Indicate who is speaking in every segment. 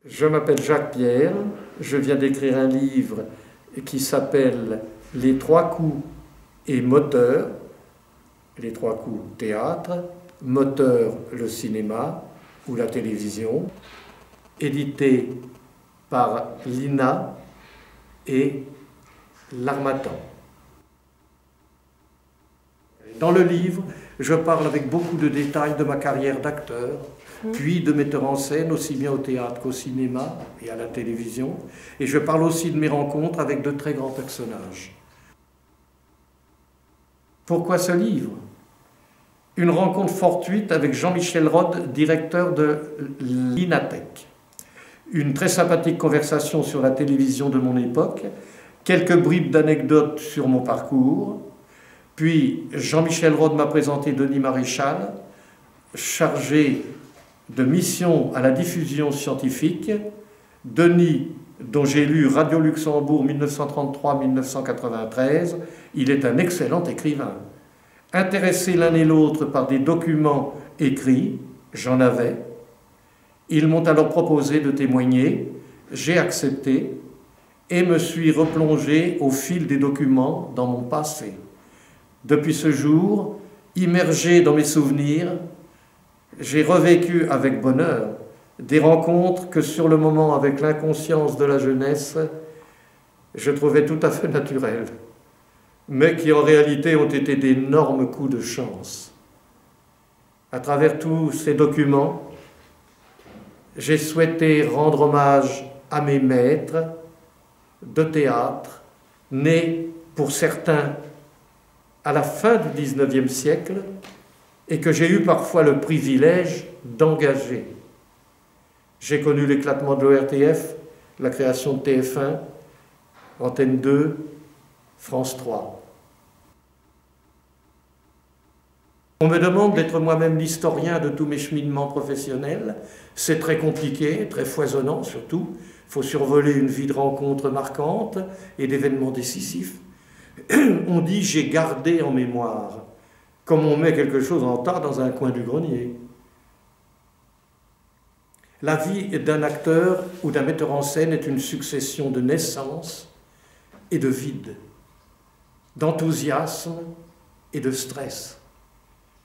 Speaker 1: Je m'appelle Jacques Pierre, je viens d'écrire un livre qui s'appelle Les trois coups et moteur. Les trois coups théâtre, moteur le cinéma ou la télévision, édité par l'INA et l'Harmattan. Dans le livre, je parle avec beaucoup de détails de ma carrière d'acteur, puis de metteur en scène, aussi bien au théâtre qu'au cinéma et à la télévision. Et je parle aussi de mes rencontres avec de très grands personnages. Pourquoi ce livre? Une rencontre fortuite avec Jean-Michel Rode, directeur de l'Inatec. Une très sympathique conversation sur la télévision de mon époque, quelques bribes d'anecdotes sur mon parcours. Puis Jean-Michel Rode m'a présenté Denis Maréchal, chargé de mission à la diffusion scientifique. Denis, dont j'ai lu Radio Luxembourg 1933-1993, il est un excellent écrivain. Intéressés l'un et l'autre par des documents écrits, j'en avais. Ils m'ont alors proposé de témoigner, j'ai accepté et me suis replongé au fil des documents dans mon passé. Depuis ce jour, immergé dans mes souvenirs, j'ai revécu avec bonheur des rencontres que sur le moment, avec l'inconscience de la jeunesse, je trouvais tout à fait naturelles, mais qui en réalité ont été d'énormes coups de chance. À travers tous ces documents, j'ai souhaité rendre hommage à mes maîtres de théâtre, nés pour certains à la fin du XIXe siècle et que j'ai eu parfois le privilège d'engager. J'ai connu l'éclatement de l'ORTF, la création de TF1, Antenne 2, France 3. On me demande d'être moi-même l'historien de tous mes cheminements professionnels. C'est très compliqué, très foisonnant surtout. Il faut survoler une vie de rencontres marquantes et d'événements décisifs. On dit « j'ai gardé en mémoire », comme on met quelque chose en tas dans un coin du grenier. La vie d'un acteur ou d'un metteur en scène est une succession de naissances et de vides, d'enthousiasme et de stress.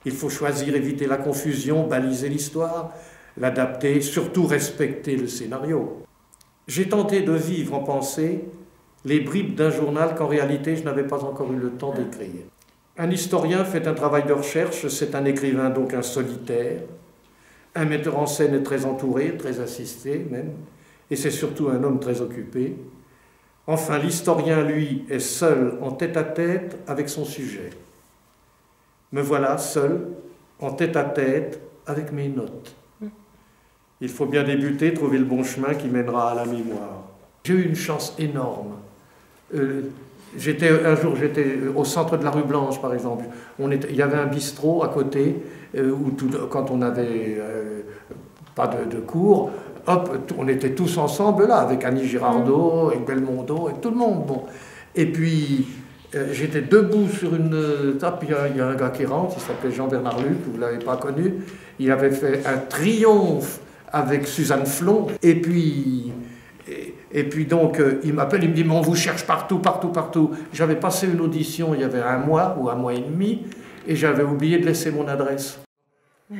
Speaker 1: Il faut choisir, éviter la confusion, baliser l'histoire, l'adapter, surtout respecter le scénario. J'ai tenté de vivre en pensée les bribes d'un journal qu'en réalité je n'avais pas encore eu le temps d'écrire. Un historien fait un travail de recherche, c'est un écrivain donc un solitaire. Un metteur en scène est très entouré, très assisté même, et c'est surtout un homme très occupé. Enfin, l'historien, lui, est seul en tête-à-tête avec son sujet. Me voilà seul, en tête-à-tête avec mes notes. Il faut bien débuter, trouver le bon chemin qui mènera à la mémoire. J'ai eu une chance énorme. Un jour, j'étais au centre de la rue Blanche, par exemple. Il y avait un bistrot à côté, où quand on n'avait pas de cours, hop, on était tous ensemble là, avec Annie Girardot, avec Belmondo, avec tout le monde. Bon. Et puis, j'étais debout sur une table, il y a un gars qui rentre, il s'appelait Jean-Bernard Luc, vous ne l'avez pas connu. Il avait fait un triomphe avec Suzanne Flon, et puis donc, il m'appelle, il me dit « mais on vous cherche partout, partout, partout ». J'avais passé une audition il y avait un mois ou un mois et demi, et j'avais oublié de laisser mon adresse.
Speaker 2: Vous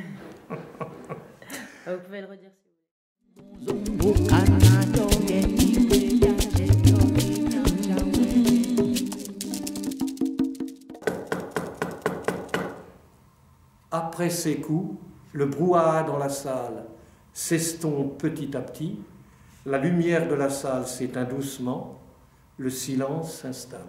Speaker 2: pouvez le redire
Speaker 1: Après ces coups, le brouhaha dans la salle s'estompe petit à petit, la lumière de la salle s'éteint doucement, le silence s'installe.